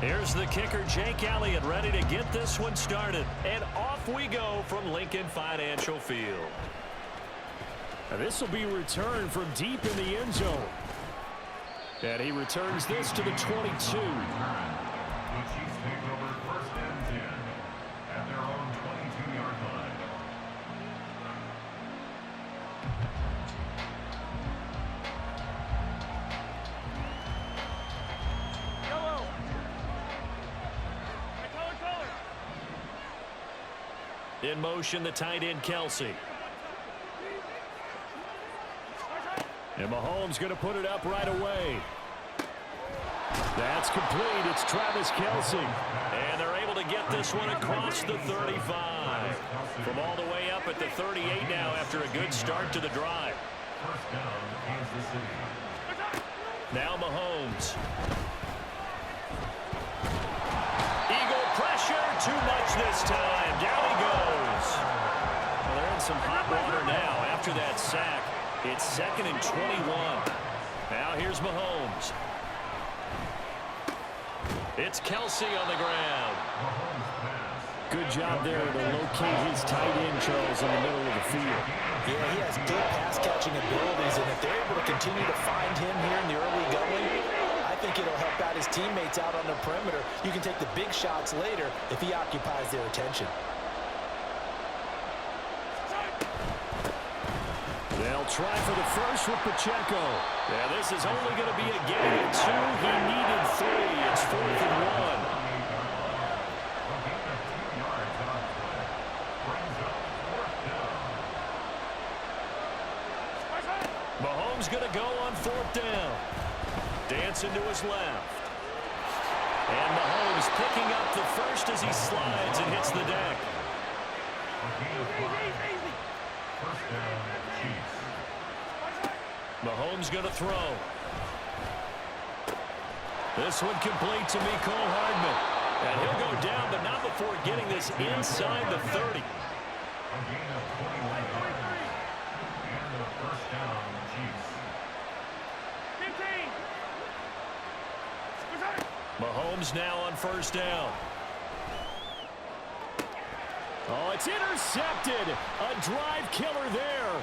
Here's the kicker, Jake Elliott, ready to get this one started. And off we go from Lincoln Financial Field. This will be returned from deep in the end zone. And he returns this to the 22. In motion, the tight end, Kelsey. And Mahomes going to put it up right away. That's complete. It's Travis Kelsey. And they're able to get this one across the 35. From all the way up at the 38 now after a good start to the drive. Now Mahomes. Eagle pressure, too much this time. Down he goes. Well, they're in some hot water now after that sack. It's 2nd and 21. Now here's Mahomes. It's Kelsey on the ground. Good job there to locate his tight end, Charles, in the middle of the field. Yeah, he has good pass-catching abilities, and if they're able to continue to find him here in the early going, I think it'll help out his teammates out on the perimeter. You can take the big shots later if he occupies their attention. They'll try for the first with Pacheco. Yeah, this is only going to be a gain of 2. He needed 3. It's 4th and 1. Mahomes going to go on 4th down. Dancing to his left. And Mahomes picking up the first as he slides and hits the deck. Mahomes going to throw. This one complete to Mecole Hardman. And he'll go down, but not before getting this inside the 30. Mahomes now on 1st down. Oh, it's intercepted. A drive killer there.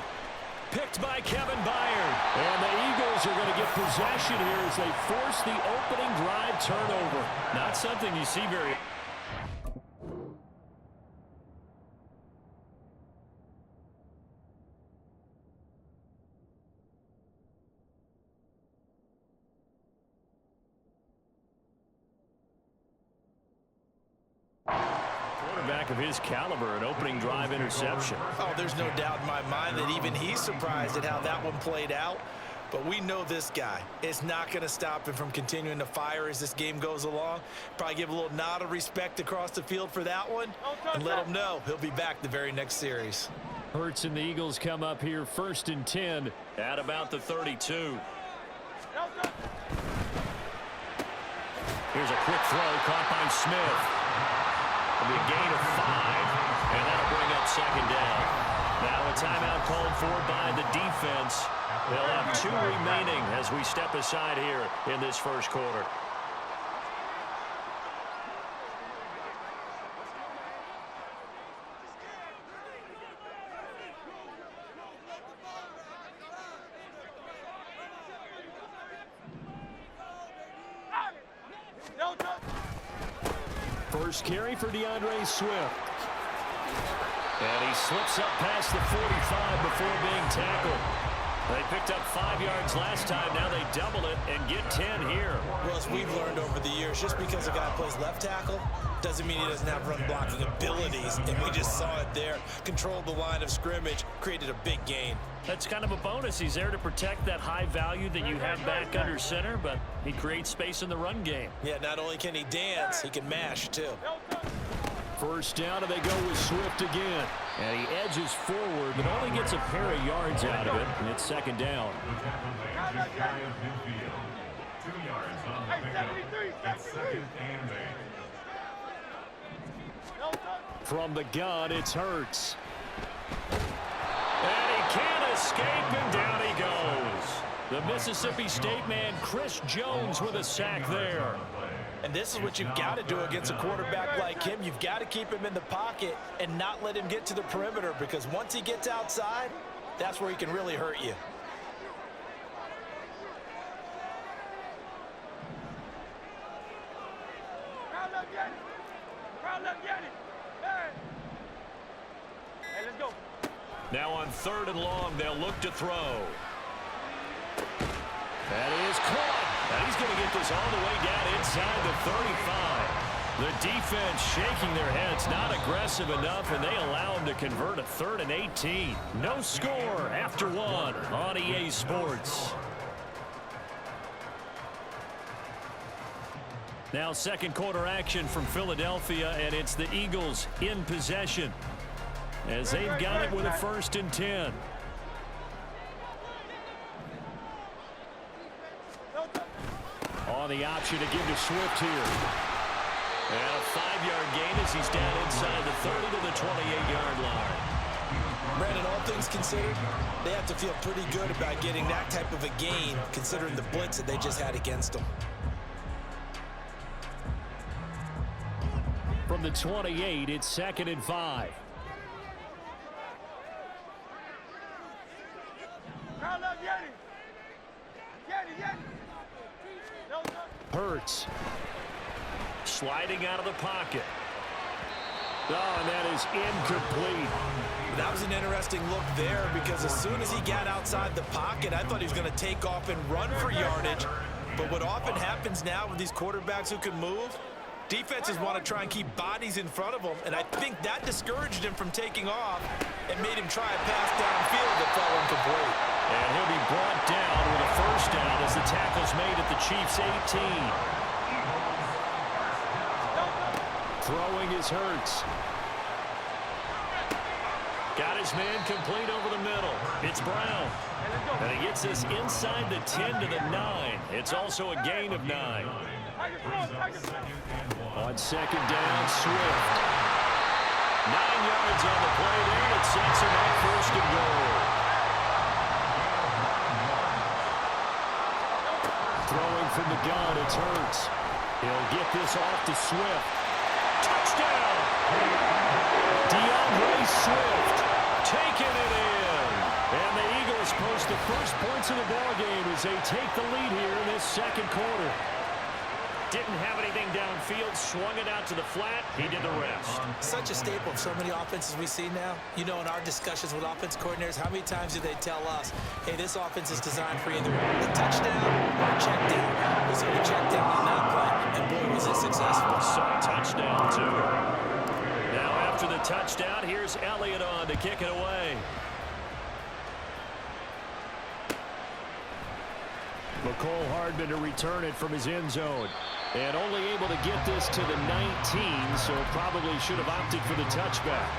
Picked by Kevin Byard. And the Eagles are going to get possession here as they force the opening drive turnover. Not something you see very... Quarterback of his caliber, an opening drive interception. Oh, there's no doubt in my mind that even he's surprised at how that one played out. But we know this guy is not going to stop him from continuing to fire as this game goes along. Probably give a little nod of respect across the field for that one and let him know he'll be back the very next series. Hurts and the Eagles come up here 1st and 10 at about the 32. Here's a quick throw caught by Smith. It'll be a gain of 5, and that'll bring up 2nd down. Now a timeout called for by the defense. They'll have 2 remaining as we step aside here in this first quarter. First carry for DeAndre Swift. And he slips up past the 45 before being tackled. They picked up 5 yards last time. Now they double it and get 10 here. Well, as we've learned over the years, just because a guy plays left tackle doesn't mean he doesn't have run blocking abilities. And we just saw it there. Controlled the line of scrimmage, created a big gain. That's kind of a bonus. He's there to protect that high value that you have back under center, but he creates space in the run game. Yeah, not only can he dance, he can mash too. First down, and they go with Swift again. And he edges forward, but only gets a pair of yards out of it, and it's 2nd down. From the gun, it's Hurts. And he can't escape, and down he goes. The Mississippi State man, Chris Jones, with a sack there. And this is what you've got to do against a quarterback like him. You've got to keep him in the pocket and not let him get to the perimeter, because once he gets outside, that's where he can really hurt you. Now on 3rd and long, they'll look to throw. That is caught. And he's going to get this all the way down inside the 35. The defense shaking their heads, not aggressive enough, and they allow him to convert a 3rd and 18. No score after 1 on EA Sports. Now 2nd quarter action from Philadelphia, and it's the Eagles in possession as they've got it with a 1st and 10. On the option to give to Swift here. And a 5-yard gain as he's down inside the 30 to the 28-yard line. Brandon, all things considered, they have to feel pretty good about getting that type of a gain, considering the blitz that they just had against them. From the 28, it's 2nd and 5. Hurts. Sliding out of the pocket. Oh, and that is incomplete. That was an interesting look there, because as soon as he got outside the pocket, I thought he was going to take off and run for yardage. But what often happens now with these quarterbacks who can move, defenses want to try and keep bodies in front of them, and I think that discouraged him from taking off and made him try a pass downfield that fell incomplete. And he'll be brought down with a 1st down as the tackle's made at the Chiefs' 18. Throwing is Hurts. Got his man complete over the middle. It's Brown. And he gets this inside the 10 to the 9. It's also a gain of 9. On 2nd down, Swift. 9 yards on the play there. It sets him up 1st and goal. Throwing from the gun, it's Hurts. He'll get this off to Swift. Touchdown! DeAndre Swift taking it in. And the Eagles post the first points of the ballgame as they take the lead here in this 2nd quarter. Didn't have anything downfield, swung it out to the flat. He did the rest. Such a staple of so many offenses we see now. You know, in our discussions with offense coordinators, how many times do they tell us, hey, this offense is designed for either a touchdown or a check down. We saw the check down on that play, and boy, was it successful. Saw a touchdown, too. Now, after the touchdown, here's Elliott on to kick it away. McCole Hardman to return it from his end zone. And only able to get this to the 19, so probably should have opted for the touchback.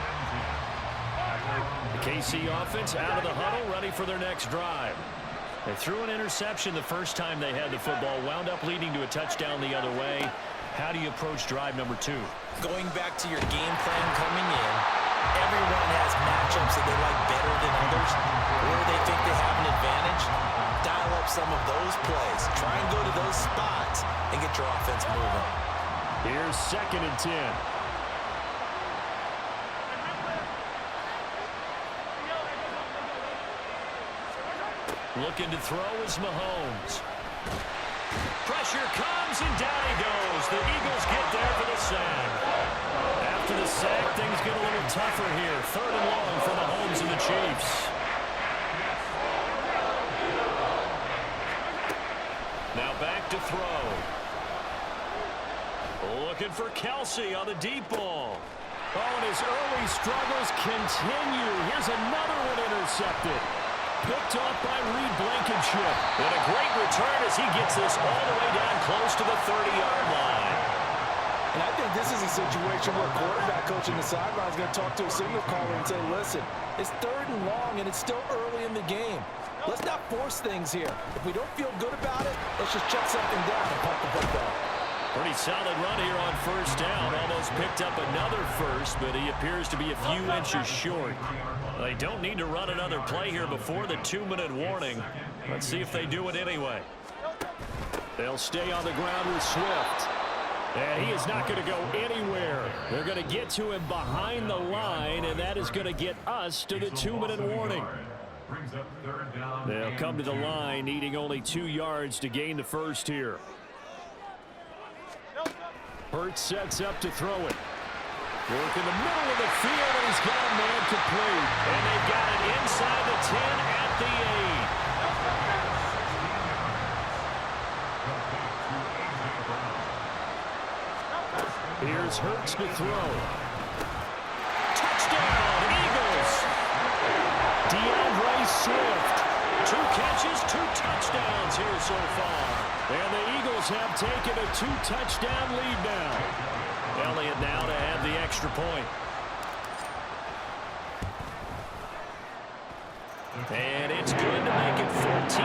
The KC offense out of the huddle, ready for their next drive. They threw an interception the first time they had the football, wound up leading to a touchdown the other way. How do you approach drive number 2? Going back to your game plan coming in, everyone has matchups that they like better than others, or they think they have an advantage. Dial up some of those plays. Try and go to those spots and get your offense moving. Here's 2nd and 10. Looking to throw is Mahomes. Pressure comes and down he goes. The Eagles get there for the sack. After the sack, things get a little tougher here. 3rd and long for Mahomes and the Chiefs. Now back to throw. Looking for Kelsey on the deep ball. Oh, and his early struggles continue. Here's another one intercepted. Picked off by Reed Blankenship. And a great return as he gets this all the way down close to the 30-yard line. And I think this is a situation where quarterback coach in the sideline is going to talk to a signal caller and say, listen, it's 3rd and long and it's still early in the game. Let's not force things here. If we don't feel good about it, let's just check something down and pump the football. Pretty solid run here on 1st down. Almost picked up another first, but he appears to be a few inches short. They don't need to run another play here before the 2-minute warning. Let's see if they do it anyway. They'll stay on the ground with Swift. And he is not going to go anywhere. They're going to get to him behind the line, and that is going to get us to the 2-minute warning. They'll come to the line, needing only 2 yards to gain the first here. Hurts sets up to throw it. Work in the middle of the field, and he's got a man complete. And they've got it inside the 10 at the 8. Here's Hurts to throw. Touchdown, Eagles. DeAndre Swift. 2 catches, 2 touchdowns here so far. And the Eagles have taken a 2-touchdown lead now. Elliott now to have the extra point. And it's good to make it 14-0.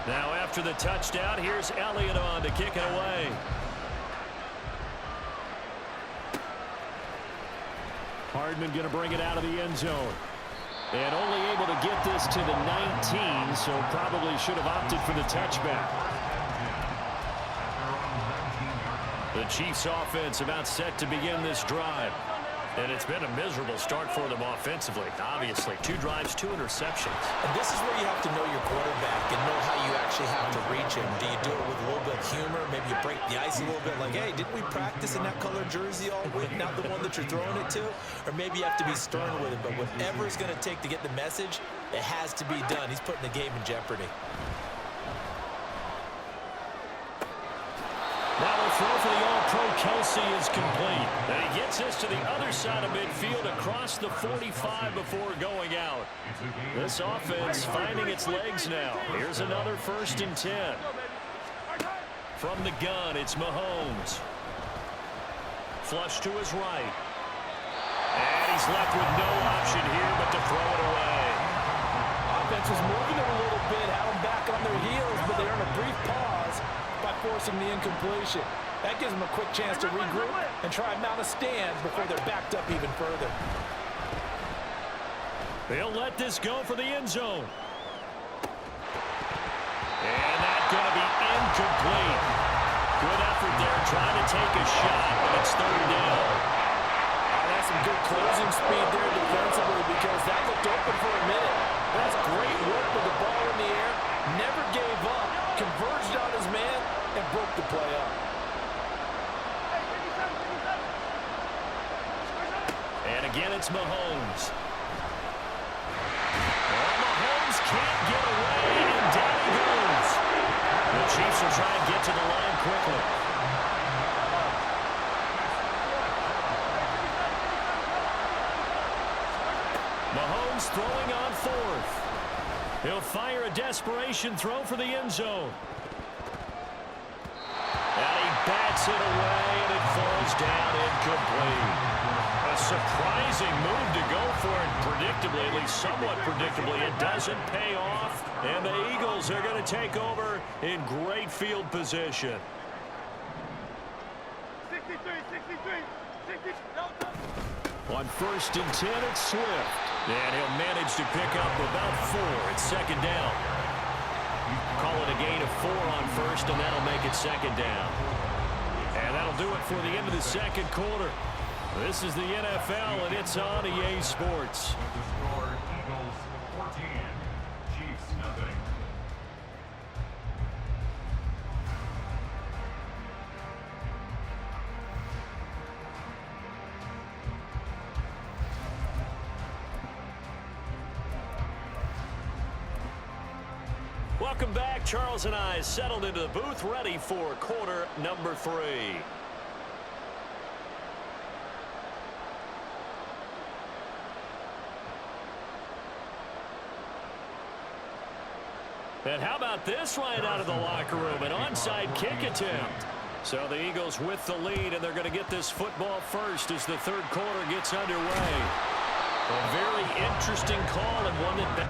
Now after the touchdown, here's Elliott on to kick it away. Hardman going to bring it out of the end zone. And only able to get this to the 19, so probably should have opted for the touchback. The Chiefs offense about set to begin this drive. And it's been a miserable start for them offensively. Obviously, 2 drives, 2 interceptions. And this is where you have to know your quarterback and know how you actually have to reach him. Do you do it with a little bit of humor? Maybe you break the ice a little bit like, hey, didn't we practice in that color jersey all week? Not the one that you're throwing it to? Or maybe you have to be stern with him. But whatever it's going to take to get the message, it has to be done. He's putting the game in jeopardy. Now the throw for the All-Pro Kelsey is complete. And he gets this to the other side of midfield across the 45 before going out. This offense finding its legs now. Here's another 1st and 10. From the gun, it's Mahomes. Flush to his right. And he's left with no option here but to throw it away. Offense was moving them a little bit, had them back on their heels, but they're in a brief pause by forcing the incompletion. That gives them a quick chance to regroup and try and mount a stand before they're backed up even further. They'll let this go for the end zone. And that's going to be incomplete. Good effort there, trying to take a shot, but it's 3rd down. That's some good closing speed there defensively because that looked open for a minute. That's great work with the ball in the air. Never gave up, converged on his man, and broke the play up. And again, it's Mahomes. Well, Mahomes can't get away, and down he goes. The Chiefs will try and get to the line quickly. Mahomes throwing on 4th. He'll fire a desperation throw for the end zone. And he bats it away, and it falls down incomplete. A surprising move to go for it predictably, at least somewhat predictably. It doesn't pay off, and the Eagles are going to take over in great field position. 63. On 1st and 10, it's Swift. And he'll manage to pick up about 4. It's 2nd down. Call it a gain of 4 on 1st, and that'll make it 2nd down. And that'll do it for the end of the 2nd quarter. This is the NFL, and it's on EA Sports. Eagles 14, Chiefs nothing. Welcome back. Charles and I settled into the booth, ready for quarter number 3. And how about this right out of the locker room? An onside kick attempt. So the Eagles with the lead, and they're going to get this football first as the 3rd quarter gets underway. A very interesting call, and one that...